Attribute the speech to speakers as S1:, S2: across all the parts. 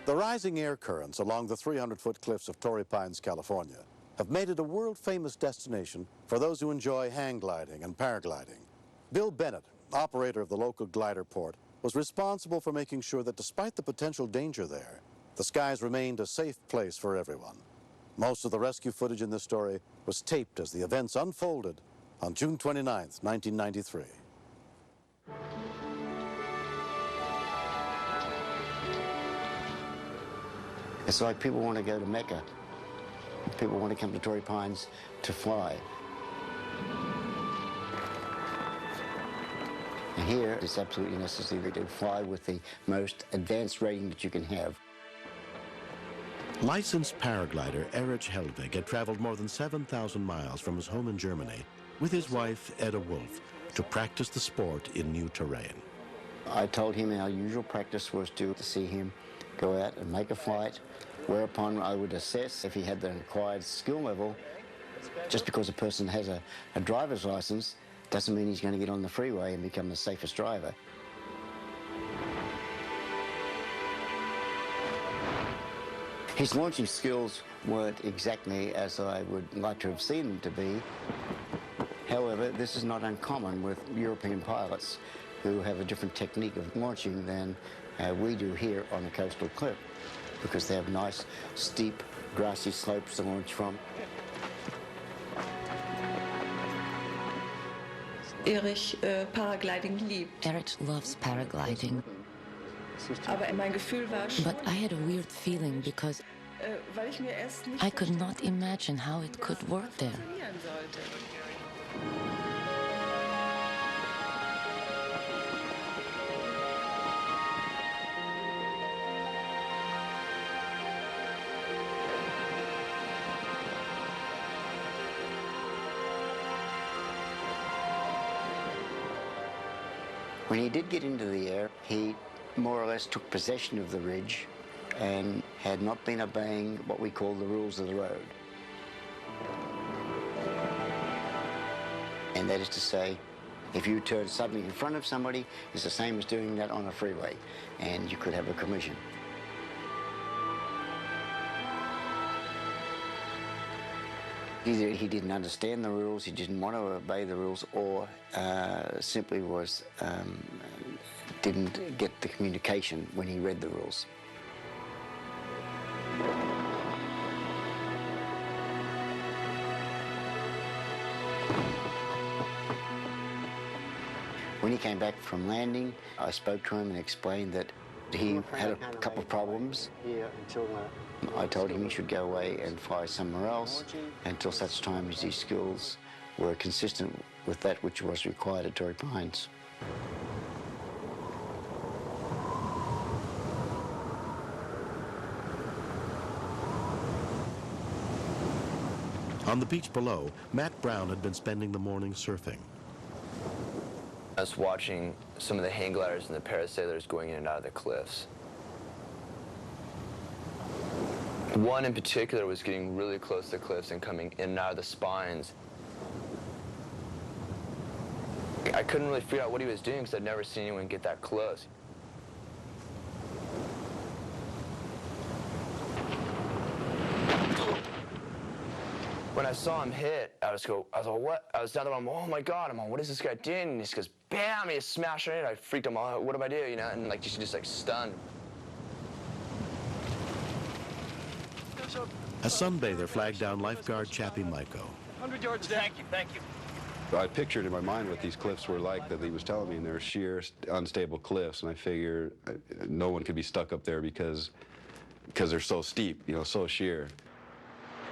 S1: The rising air currents along the 300-foot cliffs of Torrey Pines, California, have made it a world-famous destination for those who enjoy hang gliding and paragliding. Bill Bennett, operator of the local glider port, was responsible for making sure that despite the potential danger there, the skies remained a safe place for everyone. Most of the rescue footage in this story was taped as the events unfolded on June 29, 1993.
S2: It's like people want to go to Mecca. People want to come to Torrey Pines to fly. And here, it's absolutely necessary to fly with the most advanced rating that you can have.
S1: Licensed paraglider Erich Helwig had traveled more than 7,000 miles from his home in Germany with his wife, Edda Wolf, to practice the sport in new terrain.
S2: I told him our usual practice was to see him go out and make a flight, whereupon I would assess if he had the required skill level. Just because a person has a driver's license doesn't mean he's going to get on the freeway and become the safest driver. His launching skills weren't exactly as I would like to have seen them to be. However, this is not uncommon with European pilots who have a different technique of launching than we do here on the coastal cliff, because they have nice, steep, grassy slopes to launch from.
S3: Erich paragliding liebt.
S4: Erich loves paragliding.
S3: Aber mein Gefühl war schon,
S4: But I had a weird feeling because
S3: weil ich mir erst nicht
S4: I could not imagine how it could work there.
S3: funktionieren sollte.
S2: When he did get into the air, he more or less took possession of the ridge and had not been obeying what we call the rules of the road. And that is to say, if you turn suddenly in front of somebody, it's the same as doing that on a freeway, and you could have a collision. Either he didn't understand the rules, he didn't want to obey the rules, or simply didn't get the communication when he read the rules. When he came back from landing, I spoke to him and explained that he had a couple of problems. I told him he should go away and fly somewhere else until such time as his skills were consistent with that which was required at Torrey Pines.
S1: On the beach below, Matt Brown had been spending the morning surfing.
S5: I was watching some of the hang gliders and the parasailers going in and out of the cliffs. One in particular was getting really close to the cliffs and coming in and out of the spines. I couldn't really figure out what he was doing because I'd never seen anyone get that close. When I saw him hit, I was like, what? I was down there, I'm, oh my God, I'm like, what is this guy doing? And he just goes, bam, he smashed right in. I freaked him out, what do I do, you know? And like, just like stunned.
S1: A sunbather flagged down lifeguard Chappie Maiko.
S6: 100 yards down. Thank you.
S7: I pictured in my mind what these cliffs were like that he was telling me, and they're sheer, unstable cliffs, and I figure no one could be stuck up there because they're so steep, you know, so sheer.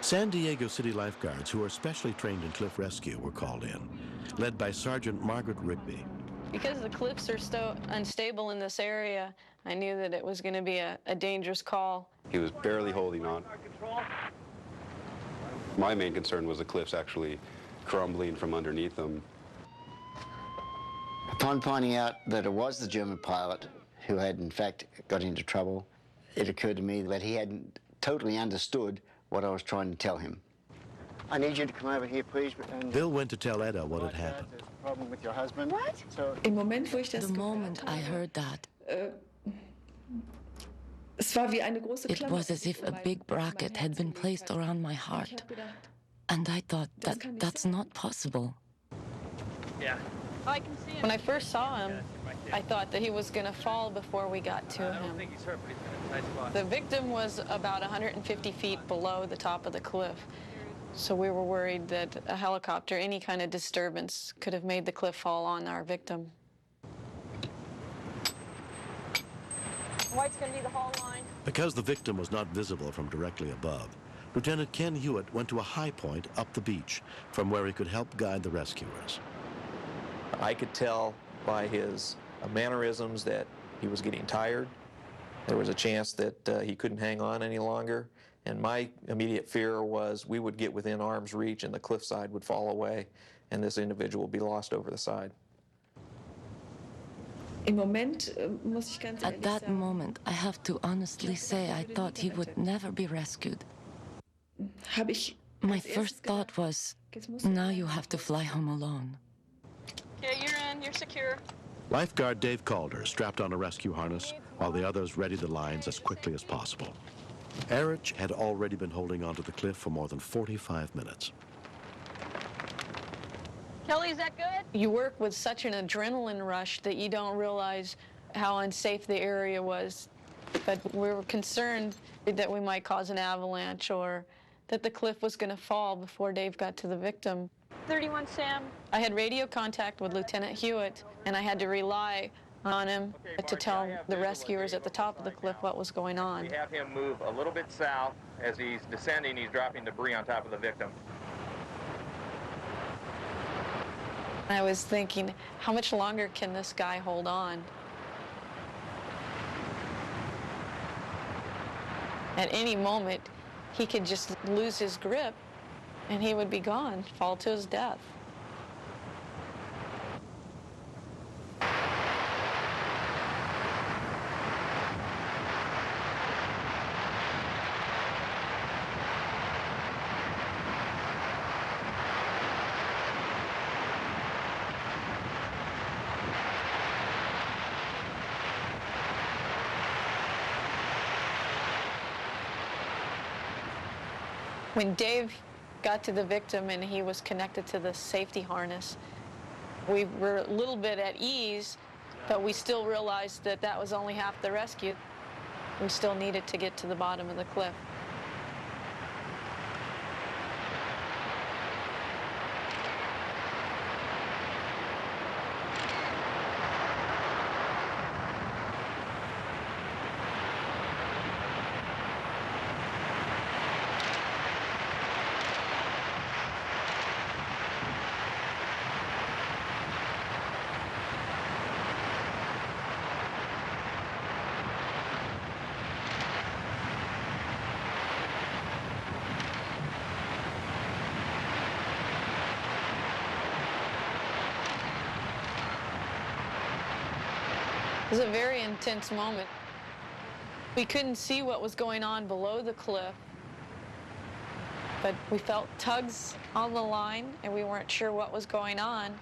S1: San Diego City lifeguards, who are specially trained in cliff rescue, were called in, led by Sergeant Margaret Rigby.
S8: Because the cliffs are so unstable in this area, I knew that it was going to be a dangerous call.
S7: He was barely holding on. My main concern was the cliffs actually crumbling from underneath them.
S2: Upon finding out that it was the German pilot who had in fact got into trouble, it occurred to me that he hadn't totally understood what I was trying to tell him. I need you to come over here, please.
S1: Bill went to tell Edda what had happened.
S7: There's a problem with your husband.
S3: What? Im Moment, wo ich das
S4: The moment I heard that,
S3: Es war wie eine große
S4: It
S3: Klammer
S4: was as if a big bracket had been placed around my heart. And I thought that that's not possible.
S6: Yeah.
S8: I can see him. When I first saw him, I thought that he was going to fall before we got to
S6: I don't
S8: him.
S6: think he's hurt, but he's in a tight spot.
S8: The victim was about 150 feet below the top of the cliff. So we were worried that a helicopter, any kind of disturbance, could have made the cliff fall on our victim.
S9: White's going to be the haul line.
S1: Because the victim was not visible from directly above, Lieutenant Ken Hewitt went to a high point up the beach from where he could help guide the rescuers.
S10: I could tell by his mannerisms that he was getting tired. There was a chance that he couldn't hang on any longer. And my immediate fear was we would get within arm's reach and the cliffside would fall away and this individual would be lost over the side.
S4: At that moment, I have to honestly say I thought he would never be rescued. My first thought was, now you have to fly home alone.
S8: Okay, you're in, you're secure.
S1: Lifeguard Dave Calder strapped on a rescue harness while the others readied the lines as quickly as possible. Erich had already been holding onto the cliff for more than 45 minutes.
S9: Kelly, is that good?
S8: You work with such an adrenaline rush that you don't realize how unsafe the area was. But we were concerned that we might cause an avalanche or that the cliff was going to fall before Dave got to the victim.
S9: 31 Sam.
S8: I had radio contact with Lieutenant Hewitt, and I had to rely on him to tell the rescuers at the top of the cliff what was going on.
S6: We have him move a little bit south. As he's descending, he's dropping debris on top of the victim.
S8: I was thinking, how much longer can this guy hold on? At any moment, he could just lose his grip and he would be gone, fall to his death. When Dave got to the victim and he was connected to the safety harness, we were a little bit at ease, but we still realized that that was only half the rescue. We still needed to get to the bottom of the cliff. It was a very intense moment. We couldn't see what was going on below the cliff, but we felt tugs on the line and we weren't sure what was going on.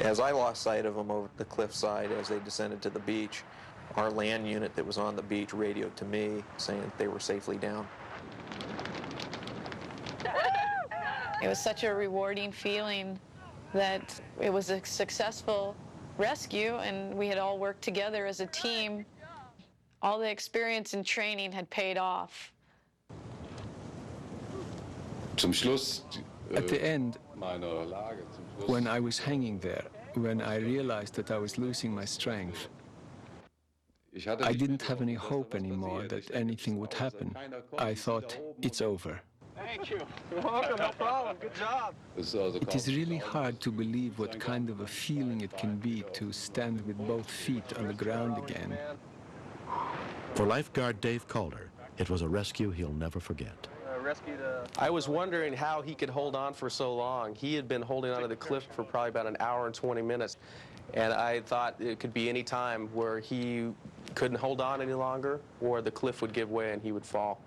S10: As I lost sight of them over the cliffside as they descended to the beach, our land unit that was on the beach radioed to me saying that they were safely down.
S8: It was such a rewarding feeling that it was a successful rescue and we had all worked together as a team. All the experience and training had paid off.
S11: At the end, when I was hanging there, when I realized that I was losing my strength, I didn't have any hope anymore that anything would happen. I thought, it's over.
S6: Thank you. You're welcome. No problem. Good job.
S11: It is really hard to believe what kind of a feeling it can be to stand with both feet on the ground again.
S1: For lifeguard Dave Calder, it was a rescue he'll never forget.
S12: I was wondering how he could hold on for so long. He had been holding onto the cliff for probably about an hour and 20 minutes. And I thought it could be any time where he couldn't hold on any longer or the cliff would give way and he would fall.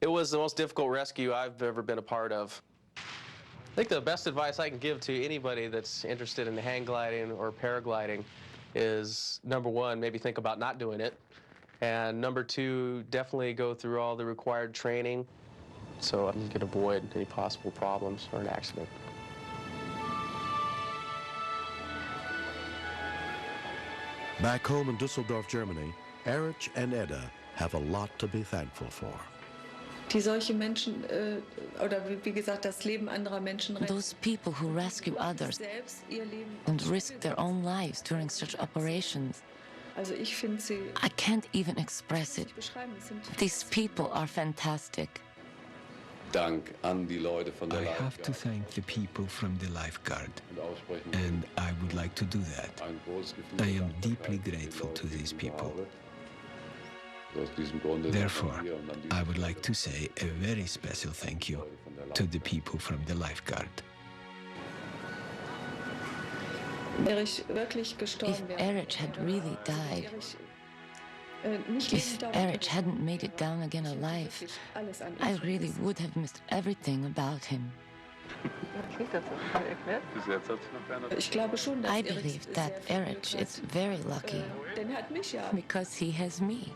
S12: It was the most difficult rescue I've ever been a part of. I think the best advice I can give to anybody that's interested in hang gliding or paragliding is, number one, maybe think about not doing it. And number two, definitely go through all the required training so you can avoid any possible problems or an accident.
S1: Back home in Düsseldorf, Germany, Erich and Edda have a lot to be thankful for.
S3: Die solche Menschen, oder wie gesagt, das Leben anderer Menschen retten.
S4: Those people who rescue others and risk their own lives during such operations.
S3: Also ich finde sie.
S4: I can't even express it. These people are fantastic.
S7: Dank an die Leute von der
S11: I have to thank the people from the lifeguard, and I would like to do that. I am deeply grateful to these people. Therefore, I would like to say a very special thank you to the people from the lifeguard.
S4: If Erich had really died, if Erich hadn't made it down again alive, I really would have missed everything about him. I believe that Erich is very lucky because he has me.